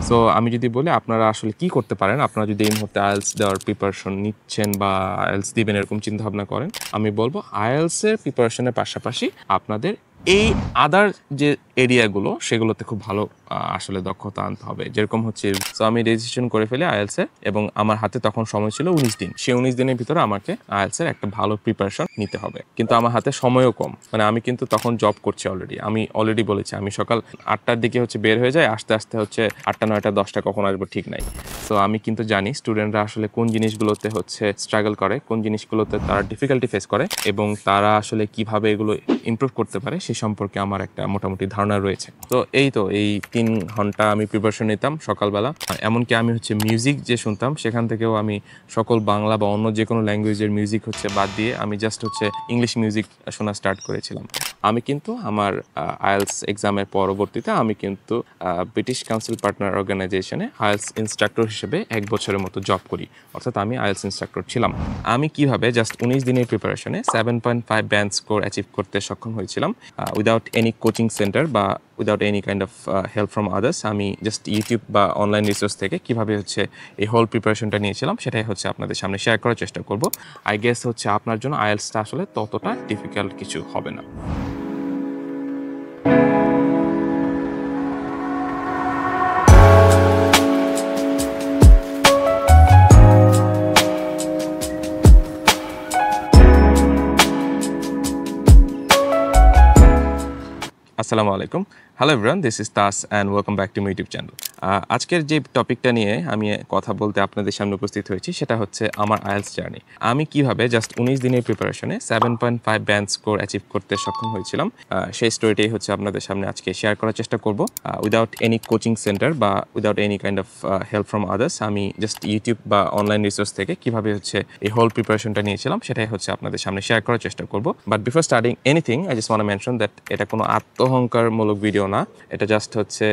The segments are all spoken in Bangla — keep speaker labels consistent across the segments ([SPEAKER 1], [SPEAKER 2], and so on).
[SPEAKER 1] সো আমি যদি বলি আপনারা আসলে কি করতে পারেন, আপনারা যদি এই মুহূর্তে আইএলটিএস দেওয়ার প্রিপারেশন নিচ্ছেন বা আইএলটিএস দিবেন এরকম চিন্তা ভাবনা করেন, আমি বলবো আইএলটিএস এর প্রিপারেশনের পাশাপাশি আপনাদের এই আদার যে এরিয়াগুলো সেগুলোতে খুব ভালো আসলে দক্ষতা আনতে হবে। যেরকম হচ্ছে, সো আমি রেজিস্ট্রেশন করে ফেলি আইএলটিএস এ এবং আমার হাতে তখন সময় ছিল 19 দিন। সেই 19 দিনের ভিতরে আমাকে আইএলটিএস এর একটা ভালো প্রিপারেশন নিতে হবে, কিন্তু আমার হাতে সময়ও কম। মানে আমি কিন্তু তখন জব করছি অলরেডি। আমি অলরেডি বলেছি আমি সকাল 8টার দিকে হচ্ছে বের হয়ে যাই, আস্তে আস্তে হচ্ছে 8টা 9টা 10টা কখন আসবো ঠিক নাই। সো আমি কিন্তু জানি স্টুডেন্টরা আসলে কোন জিনিসগুলোতে হচ্ছে স্ট্রাগল করে, কোন জিনিসগুলোতে তারা ডিফিকাল্টি ফেস করে এবং তারা আসলে কিভাবে এগুলো ইমপ্রুভ করতে পারে সে সম্পর্কে আমার একটা মোটামুটি ধারণা রয়েছে। তো এই 3 ঘন্টা আমি প্রিপারেশন নিতাম সকালবেলা। এমনকি আমি হচ্ছে মিউজিক যে শুনতাম সেখান থেকেও আমি সকল বাংলা বা অন্য যে কোনো ল্যাঙ্গুয়েজের মিউজিক হচ্ছে বাদ দিয়ে আমি জাস্ট হচ্ছে ইংলিশ মিউজিক শোনা স্টার্ট করেছিলাম। আমি কিন্তু আমার আইএলটিএস এক্সামের পরবর্তীতে আমি কিন্তু ব্রিটিশ কাউন্সিল পার্টনার অর্গানাইজেশনে আইএলটিএস ইনস্ট্রাক্টর হিসেবে 1 বছরের মতো জব করি, অর্থাৎ আমি আইএলটিএস ইনস্ট্রাক্টর ছিলাম। আমি কিভাবে জাস্ট 19 দিনের প্রিপারেশনে 7.5 ব্যান্ড স্কোর অ্যাচিভ করতে সক্ষম হয়েছিলাম উইদাউট এনি কোচিং সেন্টার বা without any kind of help from others. আমি জাস্ট ইউটিউব বা অনলাইন রিসোর্স থেকে কিভাবে হচ্ছে এই হোল প্রিপারেশনটা নিয়েছিলাম সেটাই হচ্ছে আপনাদের সামনে শেয়ার করার চেষ্টা করব। আই গেস হচ্ছে আপনার জন্য আইএলটিএসটা আসলে ততটা ডিফিকাল্ট কিছু হবে না। আসসালামু আলাইকুম, হ্যালো এভরিওয়ান, দিস ইজ তাস and welcome back to my YouTube channel. আজকের যে টপিকটা নিয়ে আমি কথা বলতে আপনাদের সামনে উপস্থিত হয়েছি সেটা হচ্ছে আমার আইএলটিএস জার্নি। আমি কিভাবে জাস্ট 19 দিনের প্রিপারেশনে 7.5 ব্যান্ড স্কোর অ্যাচিভ করতে সক্ষম হয়েছিলাম সেই স্টোরিটাই হচ্ছে আপনাদের সামনে আজকে শেয়ার করার চেষ্টা করব উইদাউট এনি কোচিং সেন্টার বা without any kind of help from others. আমি জাস্ট ইউটিউব বা অনলাইন রিসোর্স থেকে কিভাবে হচ্ছে এই হোল প্রিপারেশনটা নিয়েছিলাম সেটাই হচ্ছে আপনাদের সামনে শেয়ার করার চেষ্টা করব। But before starting anything I just want to mention that এটা কোনো আত্মহংকারমূলক ভিডিও না, এটা জাস্ট হচ্ছে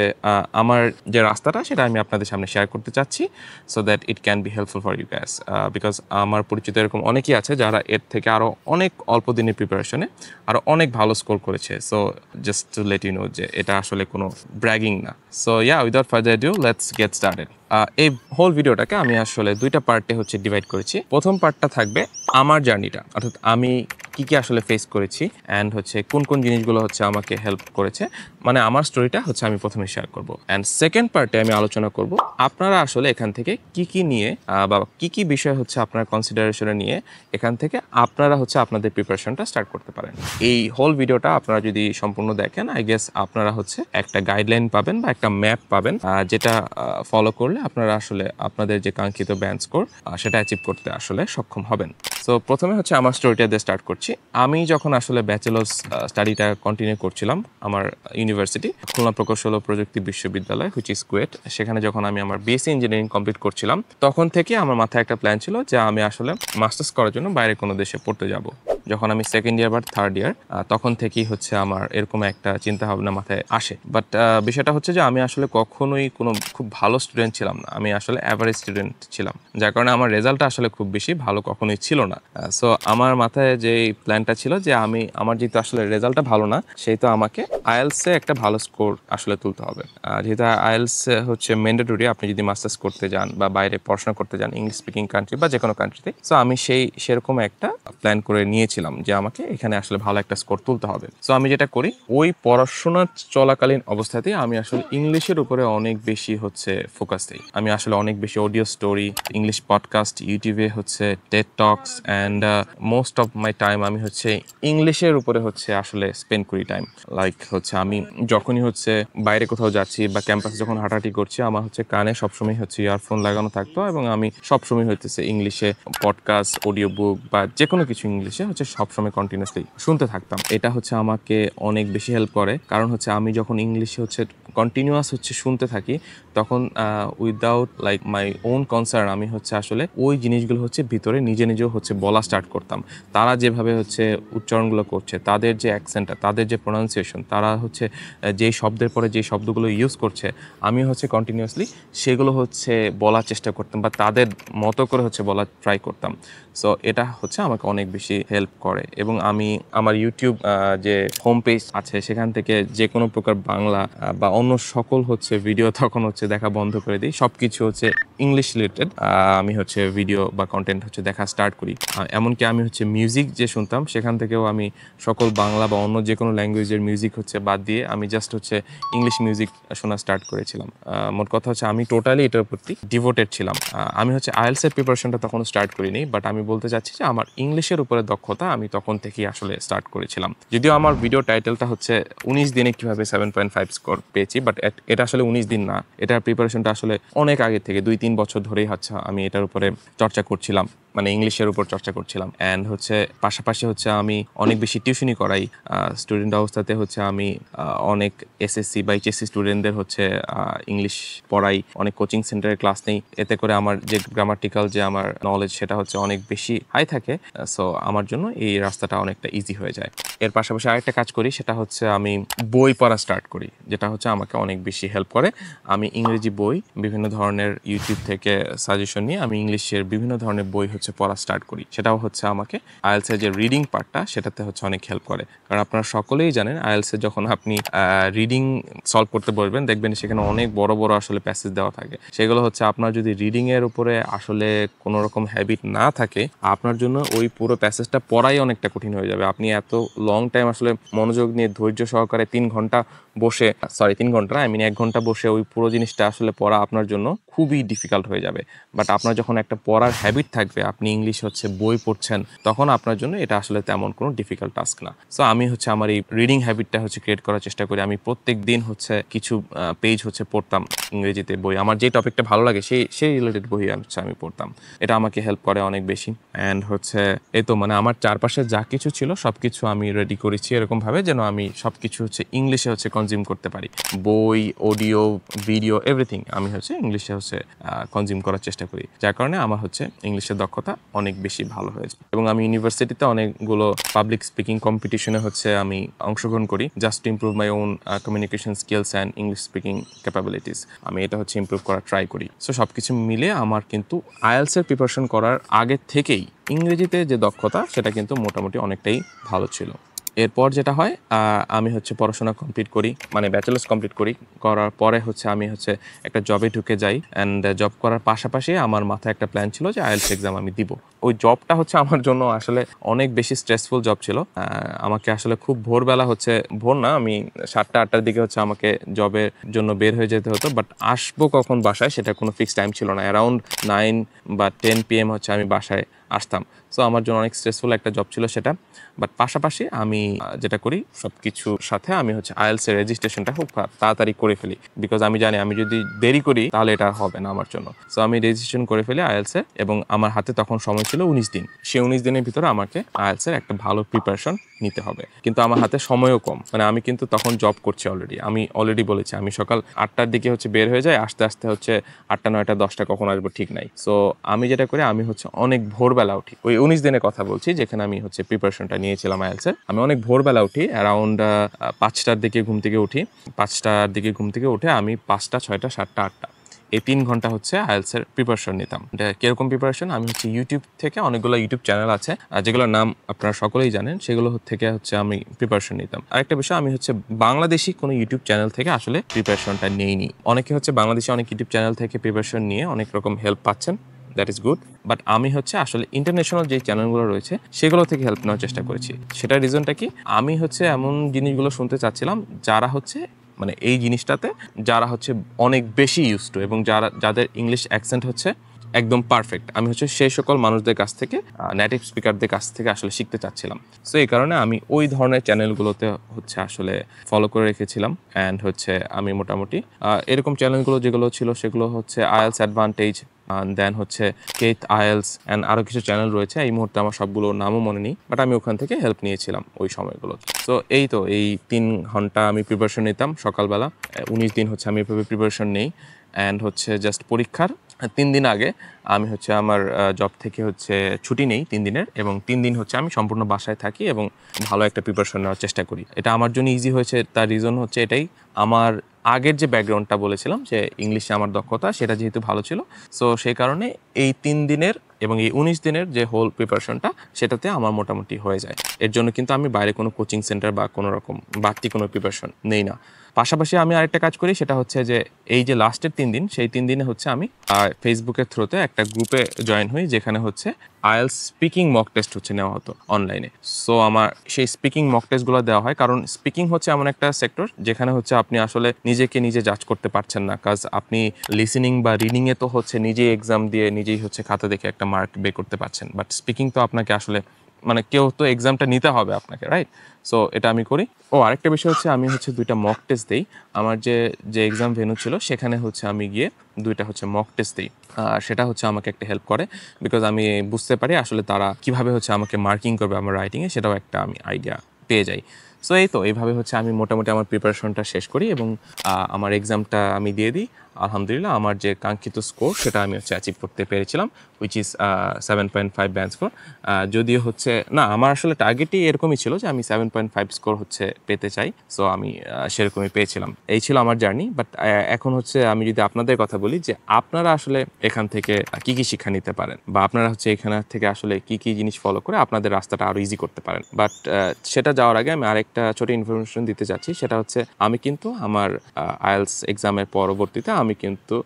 [SPEAKER 1] আমার যে রাস্তাটা সেটা আমি আপনাদের সামনে শেয়ার করতে চাচ্ছি so that it can be helpful for you guys. Because আমার পরিচিত এরকম অনেকেই আছে যারা এর থেকে আরও অনেক অল্প দিনের প্রিপারেশনে আরও অনেক ভালো স্কোর করেছে। So just to let you know যে এটা আসলে কোনো ব্র্যাগিং না। So yeah, without further do let's get started. এই হোল ভিডিওটাকে আমি আসলে 2টা পার্টে হচ্ছে ডিভাইড করেছি। প্রথম পার্টটা থাকবে আমার জার্নিটা, অর্থাৎ আমি কি আসলে ফেস করেছি অ্যান্ড হচ্ছে কোন কোন জিনিসগুলো হচ্ছে আমাকে হেল্প করেছে, মানে আমার স্টোরিটা হচ্ছে আমি প্রথমে শেয়ার করব। অ্যান্ড সেকেন্ড পার্টে আমি আলোচনা করব আপনারা আসলে এখান থেকে কি নিয়ে বা কি বিষয় হচ্ছে আপনার কনসিডারেশনে নিয়ে এখান থেকে আপনারা হচ্ছে আপনাদের প্রিপারেশনটা স্টার্ট করতে পারেন। এই হোল ভিডিওটা আপনারা যদি সম্পূর্ণ দেখেন আই গেস আপনারা হচ্ছে একটা গাইডলাইন পাবেন বা একটা ম্যাপ পাবেন যেটা ফলো করলে আপনারা আসলে আপনাদের যে কাঙ্ক্ষিত ব্যান্ড স্কোর সেটা অ্যাচিভ করতে আসলে সক্ষম হবেন। সো প্রথমে হচ্ছে আমার স্টোরিটা দিয়ে স্টার্ট করছি। আমি যখন আসলে ব্যাচেলার্স স্টাডিটা কন্টিনিউ করছিলাম আমার ইউনিভার্সিটি খুলনা প্রকৌশল ও প্রযুক্তি বিশ্ববিদ্যালয় হুইচ ইজ কুয়েট, সেখানে যখন আমি আমার বিএসসি ইঞ্জিনিয়ারিং কমপ্লিট করছিলাম তখন থেকে আমার মাথায় একটা প্ল্যান ছিল যে আমি আসলে মাস্টার্স করার জন্য বাইরে কোনো দেশে পড়তে যাব। যখন আমি সেকেন্ড ইয়ার বা থার্ড ইয়ার তখন থেকেই হচ্ছে আমার এরকম একটা চিন্তা ভাবনা মাথায় আসে। বাট বিষয়টা হচ্ছে যে আমি আসলে কখনোই কোনো খুব ভালো স্টুডেন্ট ছিলাম না, আমি আসলে অ্যাভারেজ স্টুডেন্ট ছিলাম, যার কারণে আমার রেজাল্টটা আসলে খুব বেশি ভালো কখনোই ছিল না। সো আমার মাথায় যে প্ল্যানটা ছিল যে আমার যেহেতু আসলে রেজাল্টটা ভালো না সেহেতু আমাকে আইএলটিএসে একটা ভালো স্কোর আসলে তুলতে হবে। যেহেতু আইএলটিএস হচ্ছে ম্যান্ডেটরি আপনি যদি মাস্টার্স করতে যান বা বাইরে পড়াশোনা করতে যান ইংলিশ স্পিকিং কান্ট্রি বা যে কোনো কান্ট্রিতে। সো আমি সেরকম একটা প্ল্যান করে নিয়েছিলাম যে আমাকে এখানে আসলে ভালো একটা স্কোর তুলতে হবে। সো আমি যেটা করি ওই পড়াশোনা চলাকালীন অবস্থাতেই আমি আসলে ইংলিশের উপরে অনেক বেশি হচ্ছে ফোকাস দিই। আমি আসলে অনেক বেশি অডিও স্টোরি, ইংলিশ পডকাস্ট, ইউটিউবে হচ্ছে Ted talks and most of my time আমি হচ্ছে ইংলিশের উপরে হচ্ছে আসলে স্পেন্ড করি টাইম। লাইক হচ্ছে আমি যখনই হচ্ছে বাইরে কোথাও যাচ্ছি বা ক্যাম্পাসে যখন হাঁটাহাঁটি করছি আমার হচ্ছে কানে সবসময় হচ্ছে ইয়ারফোন লাগানো থাকতো এবং আমি সবসময় হইতেছে ইংলিশে পডকাস্ট, অডিও বুক বা যে কোনো কিছু ইংলিশে হচ্ছে সবসময় কন্টিনিউসলি শুনতে থাকতাম। এটা হচ্ছে আমাকে অনেক বেশি হেল্প করে, কারণ হচ্ছে আমি যখন ইংলিশে হচ্ছে কন্টিনিউয়াস হচ্ছে শুনতে থাকি তখন without like my own concern আমি হচ্ছে আসলে ওই জিনিসগুলো হচ্ছে ভিতরে নিজেও হচ্ছে বলা স্টার্ট করতাম। তারা যেভাবে হচ্ছে উচ্চারণগুলো করছে, তাদের যে অ্যাকসেন্টটা, তাদের যে প্রোনাউন্সিয়েশন, তারা হচ্ছে যেই শব্দের পরে যেই শব্দগুলো ইউজ করছে আমি হচ্ছে কন্টিনিউয়াসলি সেগুলো হচ্ছে বলার চেষ্টা করতাম বা তাদের মতো করে হচ্ছে বলার ট্রাই করতাম। সো এটা হচ্ছে আমাকে অনেক বেশি হেল্প করে এবং আমি আমার ইউটিউব যে হোম পেজ আছে সেখান থেকে যে কোনো প্রকার বাংলা বা অন্য সকল হচ্ছে ভিডিও তখন হচ্ছে হচ্ছে দেখা বন্ধ করে দিই, সব কিছু হচ্ছে ইংলিশ রিলেটেড আমি হচ্ছে ভিডিও বা কন্টেন্ট হচ্ছে দেখা স্টার্ট করি। এমনকি আমি হচ্ছে মিউজিক যে শুনতাম সেখান থেকেও আমি সকল বাংলা বা অন্য যে কোনো ল্যাঙ্গুয়েজের মিউজিক হচ্ছে বাদ দিয়ে আমি জাস্ট হচ্ছে ইংলিশ মিউজিক শোনা স্টার্ট করেছিলাম। মোট কথা হচ্ছে আমি টোটালি এটার প্রতি ডিভোটেড ছিলাম। আমি হচ্ছে আইএলসের প্রিপারেশনটা তখন স্টার্ট করিনি, বাট আমি বলতে চাচ্ছি যে আমার ইংলিশের উপরে দক্ষতা আমি তখন থেকেই আসলে স্টার্ট করেছিলাম। যদিও আমার ভিডিও টাইটেলটা হচ্ছে 19 দিনে কিভাবে 7.5 স্কোর পেয়েছি, বাট এটা আসলে 19 দিন না, এটার প্রিপারেশনটা আসলে অনেক আগে থেকে 2-3 বছর ধরেই হচ্ছে আমি এটার উপরে চর্চা করছিলাম, মানে ইংলিশের উপর চর্চা করছিলাম। অ্যান্ড হচ্ছে পাশাপাশি হচ্ছে আমি অনেক বেশি টিউশনি করাই স্টুডেন্ট অবস্থাতে, হচ্ছে আমি অনেক এসএসসি বা এইচএসসি স্টুডেন্টদের হচ্ছে ইংলিশ পড়াই, অনেক কোচিং সেন্টারে ক্লাস নেই। এতে করে আমার যে গ্রামাটিক্যাল যে আমার নলেজ সেটা হচ্ছে অনেক বেশি হাই থাকে। সো আমার জন্য এই রাস্তাটা অনেকটা ইজি হয়ে যায়। এর পাশাপাশি আরেকটা কাজ করি, সেটা হচ্ছে আমি বই পড়া স্টার্ট করি, যেটা হচ্ছে আমাকে অনেক বেশি হেল্প করে। আমি ইংরেজি বই বিভিন্ন ধরনের ইউটিউব থেকে সাজেশন নিয়ে আমি ইংলিশের বিভিন্ন ধরনের বই হচ্ছে পড়া স্টার্ট করি। সেটাও হচ্ছে আমাকে আইএলসের যে রিডিং পার্টটা সেটাতে হচ্ছে অনেক হেল্প করে। কারণ আপনারা সকলেই জানেন আইএলসে যখন আপনি রিডিং সলভ করতে বলবেন, দেখবেন সেখানে অনেক বড় বড় আসলে প্যাসেজ দেওয়া থাকে। সেগুলো হচ্ছে আপনার যদি রিডিংয়ের উপরে আসলে কোনো রকম হ্যাবিট না থাকে, আপনার জন্য ওই পুরো প্যাসেজটা পড়াই অনেকটা কঠিন হয়ে যাবে। আপনি এত লং টাইম আসলে মনোযোগ নিয়ে ধৈর্য সহকারে 3 ঘন্টা বসে, 3 ঘন্টা না, 1 ঘন্টা বসে ওই পুরো জিনিসটা আসলে পড়া আপনার জন্য খুবই ডিফিকাল্ট হয়ে যাবে। বাট আপনার যখন একটা পড়ার হ্যাবিট থাকবে, আপনি ইংলিশ হচ্ছে বই পড়ছেন, তখন আপনার জন্য এটা আসলে তেমন কোনো ডিফিকাল্ট টাস্ক না। সো আমি হচ্ছে আমার এই রিডিং হ্যাবিটটা হচ্ছে ক্রিয়েট করার চেষ্টা করি। আমি প্রত্যেক দিন হচ্ছে কিছু পেজ হচ্ছে পড়তাম ইংরেজিতে বই, আমার যে টপিকটা ভালো লাগে সেই রিলেটেড বই হচ্ছে আমি পড়তাম। এটা আমাকে হেল্প করে অনেক বেশি। অ্যান্ড হচ্ছে এই তো মানে আমার চারপাশে যা কিছু ছিল সব কিছু আমি রেডি করেছি এরকমভাবে যেন আমি সব কিছু হচ্ছে ইংলিশে হচ্ছে কনজিউম করতে পারি। বই, অডিও, ভিডিও, এভরিথিং আমি হচ্ছে ইংলিশে হচ্ছে কনজিউম করার চেষ্টা করি, যার কারণে আমার হচ্ছে ইংলিশের দক্ষতা অনেক বেশি ভালো হয়েছে। এবং আমি ইউনিভার্সিটিতে অনেকগুলো পাবলিক স্পিকিং কম্পিটিশনে হচ্ছে আমি অংশগ্রহণ করি, just to improve my own communication skills and English speaking capabilities. আমি এটা হচ্ছে ইমপ্রুভ করার ট্রাই করি। সো সব কিছু মিলে আমার কিন্তু আইএলসের প্রিপারেশন করার আগে থেকেই ইংরেজিতে যে দক্ষতা সেটা কিন্তু মোটামুটি অনেকটাই ভালো ছিল। এরপর যেটা হয়, আমি হচ্ছে পড়াশোনা কমপ্লিট করি, মানে ব্যাচেলার্স কমপ্লিট করার পরে হচ্ছে আমি হচ্ছে একটা জবে ঢুকে যাই। অ্যান্ড জব করার পাশাপাশি আমার মাথায় একটা প্ল্যান ছিল যে আইএলটিএস এক্সাম আমি দিব। ওই জবটা হচ্ছে আমার জন্য আসলে অনেক বেশি স্ট্রেসফুল জব ছিল। আমাকে আসলে খুব ভোরবেলা হচ্ছে, ভোর না, আমি 7টা-8টার দিকে হচ্ছে আমাকে জবের জন্য বের হয়ে যেতে হতো। বাট আসবো কখন বাসায় সেটা কোনো ফিক্সড টাইম ছিল না। অ্যারাউন্ড 9 বা 10 PM হচ্ছে আমি বাসায় আসতাম। সো আমার জন্য অনেক স্ট্রেসফুল একটা জব ছিল সেটা। বাট পাশাপাশি আমি যেটা করি, সব কিছুর সাথে আমি হচ্ছে আইএলটিএস রেজিস্ট্রেশনটা খুব তাড়াতাড়ি করে ফেলি, বিকজ আমি জানি আমি যদি দেরি করি তাহলে এটা হবে না আমার জন্য। সো আমি রেজিস্ট্রেশন করে ফেলি আইএলটিএস এবং আমার হাতে তখন সময় ছিল 19 দিন। সেই 19 দিনের ভিতরে আমাকে আইএলটিএস একটা ভালো প্রিপারেশন নিতে হবে, কিন্তু আমার হাতে সময়ও কম। মানে আমি কিন্তু তখন জব করছি অলরেডি, আমি অলরেডি বলেছি আমি সকাল 8টার দিকে হচ্ছে বের হয়ে যাই, আস্তে আস্তে হচ্ছে 8টা, 9টা, 10টা কখন আসবো ঠিক নাই। সো আমি যেটা করি, আমি হচ্ছে অনেক ভোরবেলা উঠি। ওই 19 দিনের কথা বলছি যেখানে আমি হচ্ছে প্রিপারেশনটা নিয়েছিলাম আইএলটিএস। আমি অনেক ভোরবেলা উঠি, অ্যারাউন্ড 5টার দিকে ঘুম থেকে উঠি। 5টার দিকে ঘুম থেকে উঠে আমি 5টা, 6টা, 7টা, 8টা এই 3 ঘন্টা হচ্ছে আইএলটিএস এর প্রিপারেশন নিতাম। এটা কিরকম প্রিপারেশন, আমি হচ্ছে ইউটিউব থেকে অনেকগুলো ইউটিউব চ্যানেল আছে যেগুলোর নাম আপনারা সকলেই জানেন, সেগুলো থেকে হচ্ছে আমি প্রিপারেশন নিতাম। আরেকটা বিষয়, আমি হচ্ছে বাংলাদেশি কোনো ইউটিউব চ্যানেল থেকে আসলে প্রিপারেশনটা নেইনি। অনেকে হচ্ছে বাংলাদেশি অনেক ইউটিউব চ্যানেল থেকে প্রিপারেশন নিয়ে অনেক রকম হেল্প পাচ্ছেন, দ্যাট ইজ গুড। বাট আমি হচ্ছে আসলে ইন্টারন্যাশনাল যে চ্যানেলগুলো রয়েছে সেগুলো থেকে হেল্প নেওয়ার চেষ্টা করেছি। সেটার রিজনটা কি, আমি হচ্ছে এমন জিনিসগুলো শুনতে চাচ্ছিলাম যারা হচ্ছে মানে এই জিনিসটাতে যারা হচ্ছে অনেক বেশি ইউজ টু, এবং যাদের ইংলিশ অ্যাকসেন্ট হচ্ছে একদম পারফেক্ট। আমি হচ্ছে সেই সকল মানুষদের কাছ থেকে, নেটিভ স্পিকারদের কাছ থেকে আসলে শিখতে চাচ্ছিলাম। সো এই কারণে আমি ওই ধরনের চ্যানেলগুলোতে হচ্ছে আসলে ফলো করে রেখেছিলাম। অ্যান্ড হচ্ছে আমি মোটামুটি এরকম চ্যানেলগুলো যেগুলো ছিল সেগুলো হচ্ছে আইএলটিএস অ্যাডভান্টেজ, দেন হচ্ছে কেথ আইএলস অ্যান্ড আরও কিছু চ্যানেল রয়েছে। এই মুহূর্তে আমার সবগুলো নামও মনে নেই, বাট আমি ওখান থেকে হেল্প নিয়েছিলাম ওই সময়গুলো। সো এই তো এই 3 ঘন্টা আমি প্রিপারেশন নিতাম সকালবেলা। 19 দিন হচ্ছে আমি এভাবে প্রিপারেশন নেই। অ্যান্ড হচ্ছে জাস্ট পরীক্ষার 3 দিন আগে আমি হচ্ছে আমার জব থেকে হচ্ছে ছুটি নেই 3 দিনের, এবং 3 দিন হচ্ছে আমি সম্পূর্ণ বাসায় থাকি এবং ভালো একটা প্রিপারেশন নেওয়ার চেষ্টা করি। এটা আমার জন্য ইজি হয়েছে, তার রিজন হচ্ছে এটাই, আমার আগের যে ব্যাকগ্রাউন্ডটা বলেছিলাম যে ইংলিশে আমার দক্ষতা সেটা যেহেতু ভালো ছিল, সো সেই কারণে এই 3 দিনের এবং এই 19 দিনের যে হোল প্রিপারেশনটা সেটাতে আমার মোটামুটি হয়ে যায়। এর জন্য কিন্তু আমি বাইরে কোনো কোচিং সেন্টার বা কোনো রকম বাড়তি কোনো প্রিপারেশন নেই না। পাশাপাশি আমি আরেকটা কাজ করি, সেটা হচ্ছে যে এই যে লাস্টের 3 দিন, সেই 3 দিনে হচ্ছে আমি ফেসবুকের থ্রুতে একটা গ্রুপে জয়েন হই, যেখানে হচ্ছে আইএলস স্পিকিং মক টেস্ট হচ্ছে নেওয়া হতো অনলাইনে। সো আমার সেই স্পিকিং মক টেস্টগুলো দেওয়া হয়, কারণ স্পিকিং হচ্ছে এমন একটা সেক্টর যেখানে হচ্ছে আপনি আসলে নিজেকে নিজে জাজ করতে পারছেন না, কাজ আপনি লিসেনিং বা রিডিংয়ে তো হচ্ছে নিজেই এক্সাম দিয়ে নিজেই হচ্ছে খাতা দেখে একটা মার্ক বের করতে পারছেন, বাট স্পিকিং তো আপনাকে আসলে মানে কেউ তো এক্সামটা নিতে হবে আপনাকে, রাইট? সো এটা আমি করি। আরেকটা বিষয় হচ্ছে আমি হচ্ছে 2টা মক টেস্ট দিই। আমার যে এক্সাম ভেন্যু ছিল সেখানে হচ্ছে আমি গিয়ে 2টা হচ্ছে মক টেস্ট দিই। সেটা হচ্ছে আমাকে একটা হেল্প করে, বিকজ আমি বুঝতে পারি আসলে তারা কিভাবে হচ্ছে আমাকে মার্কিং করবে আমার রাইটিংয়ে, সেটাও একটা আমি আইডিয়া পেয়ে যাই। সো এইভাবে হচ্ছে আমি মোটামুটি আমার প্রিপারেশনটা শেষ করি এবং আমার এক্সামটা আমি দিয়ে দিই। আলহামদুলিল্লাহ আমার যে কাঙ্ক্ষিত স্কোর সেটা আমি হচ্ছে অ্যাচিভ করতে পেরেছিলাম, হুইচ ইজ 7.5 ব্যান্ড স্কোর। যদিও হচ্ছে না, আমার আসলে টার্গেটই এরকমই ছিল যে আমি 7.5 স্কোর হচ্ছে পেতে চাই। সো আমি সেরকমই পেয়েছিলাম। এই ছিল আমার জার্নি। বাট এখন হচ্ছে আমি যদি আপনাদের কথা বলি যে আপনারা আসলে এখান থেকে কি কি শিক্ষা নিতে পারেন, বা আপনারা হচ্ছে এখান থেকে আসলে কি কি জিনিস ফলো করে আপনাদের রাস্তাটা আরও ইজি করতে পারেন। বাট সেটা যাওয়ার আগে আমি আরেকটা ছোট ইনফরমেশন দিতে চাচ্ছি, সেটা হচ্ছে আমি কিন্তু আমার আইএলস এক্সামের পরবর্তীতে আমি কিন্তু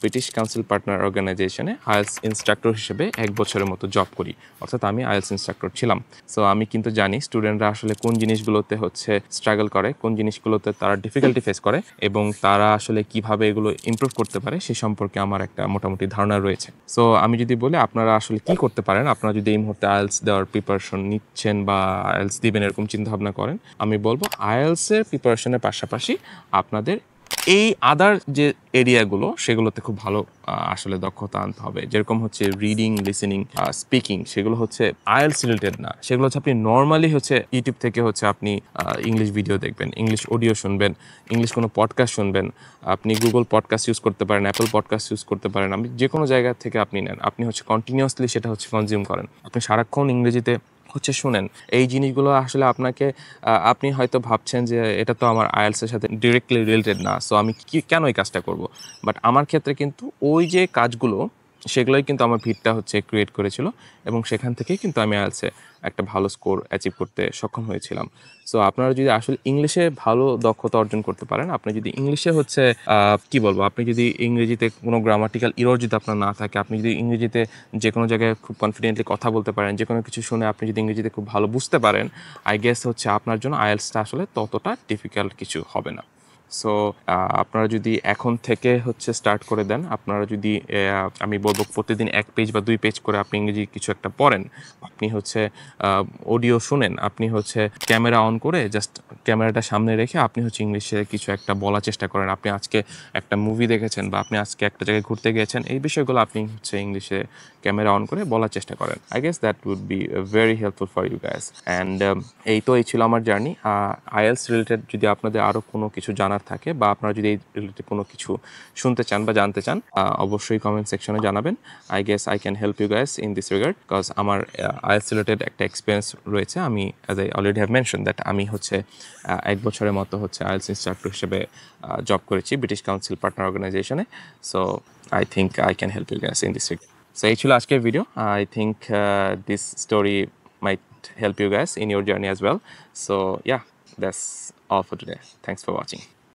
[SPEAKER 1] ব্রিটিশ কাউন্সিল পার্টনার অর্গানাইজেশনে আইএলস ইনস্ট্রাক্টর হিসেবে 1 বছরের মতো জব করি, অর্থাৎ আমি আইএলস ইনস্ট্রাক্টর ছিলাম। সো আমি কিন্তু জানি স্টুডেন্টরা আসলে কোন জিনিসগুলোতে হচ্ছে স্ট্রাগল করে, কোন জিনিসগুলোতে তারা ডিফিকাল্টি ফেস করে, এবং তারা আসলে কিভাবে এগুলো ইমপ্রুভ করতে পারে সে সম্পর্কে আমার একটা মোটামুটি ধারণা রয়েছে। সো আমি যদি বলি আপনারা আসলে কি করতে পারেন, আপনারা যদি এই মুহূর্তে আইএলস দেওয়ার প্রিপারেশন নিচ্ছেন বা আইএলস দিবেন এরকম চিন্তাভাবনা করেন, আমি বলবো আইএলসের প্রিপারেশনের পাশাপাশি আপনাদের এই আদার যে এরিয়াগুলো সেগুলোতে খুব ভালো আসলে দক্ষতা আনতে হবে। যেরকম হচ্ছে রিডিং, লিসেনিং, স্পিকিং, সেগুলো হচ্ছে আইএলস রিলেটেড না, সেগুলো হচ্ছে আপনি নর্মালি হচ্ছে ইউটিউব থেকে হচ্ছে আপনি ইংলিশ ভিডিও দেখবেন, ইংলিশ অডিও শুনবেন, ইংলিশ কোনো পডকাস্ট শুনবেন, আপনি গুগল পডকাস্ট ইউজ করতে পারেন, অ্যাপল পডকাস্ট ইউজ করতে পারেন, আপনি যে কোনো জায়গা থেকে আপনি নেন, আপনি হচ্ছে কন্টিনিউয়াসলি সেটা হচ্ছে কনজিউম করেন, আপনি সারাক্ষণ ইংরেজিতে হচ্ছে শুনেন। এই জিনিসগুলো আসলে আপনাকে আপনি হয়তো ভাবছেন যে এটা তো আমার আইএলসের সাথে ডিরেক্টলি রিলেটেড না, সো আমি কেন এই কাজটা করব। বাট আমার ক্ষেত্রে কিন্তু ওই যে কাজগুলো সেগুলোই কিন্তু আমার ভিতটা হচ্ছে ক্রিয়েট করেছিল, এবং সেখান থেকেই কিন্তু আমি আইএলসে একটা ভালো স্কোর অ্যাচিভ করতে সক্ষম হয়েছিলাম। সো আপনারা যদি আসলে ইংলিশে ভালো দক্ষতা অর্জন করতে পারেন, আপনি যদি ইংলিশে হচ্ছে কি বলবো, আপনি যদি ইংরেজিতে কোনো গ্রামাটিক্যাল ইরর যদি আপনার না থাকে, আপনি যদি ইংরেজিতে যে কোনো জায়গায় খুব কনফিডেন্টলি কথা বলতে পারেন, যে কোনো কিছু শুনে আপনি যদি ইংরেজিতে খুব ভালো বুঝতে পারেন, আই গেস হচ্ছে আপনার জন্য আইএলসটা আসলে ততটা ডিফিকাল্ট কিছু হবে না। সো আপনারা যদি এখন থেকে হচ্ছে স্টার্ট করে দেন, আপনারা যদি আমি বলবো প্রতিদিন 1 পেজ বা 2 পেজ করে আপনি ইংরেজি কিছু একটা পড়েন, আপনি হচ্ছে অডিও শুনেন, আপনি হচ্ছে ক্যামেরা অন করে জাস্ট ক্যামেরাটা সামনে রেখে আপনি হচ্ছে ইংলিশে কিছু একটা বলার চেষ্টা করেন, আপনি আজকে একটা মুভি দেখেছেন বা আপনি আজকে একটা জায়গায় ঘুরতে গিয়েছেন, এই বিষয়গুলো আপনি হচ্ছে ইংলিশে ক্যামেরা অন করে বলার চেষ্টা করেন। I guess that would be very helpful for you guys. And এই ছিল আমার জার্নি। আইএলস রিলেটেড যদি আপনাদের আরও কোনো কিছু জানার থাকে, বা আপনারা যদি এই রিলেটেড কোনো কিছু শুনতে চান বা জানতে চান, অবশ্যই কমেন্ট সেকশনে জানাবেন। I guess I can help you guys in this regard, because আমার আইএলস রিলেটেড একটা এক্সপিরিয়েন্স রয়েছে। আমি as I already have mention that আমি হচ্ছে 1 বছরের মতো হচ্ছে আইএলস ইনস্ট্রাক্টর হিসেবে জব করেছি ব্রিটিশ কাউন্সিল পার্টনার অর্গানাইজেশনে। So I think I can help you guys in this regard. সো এই ছিল আজকের ভিডিও। I think this story might help you guys in your journey as well. So yeah, that's all for today. Thanks for watching.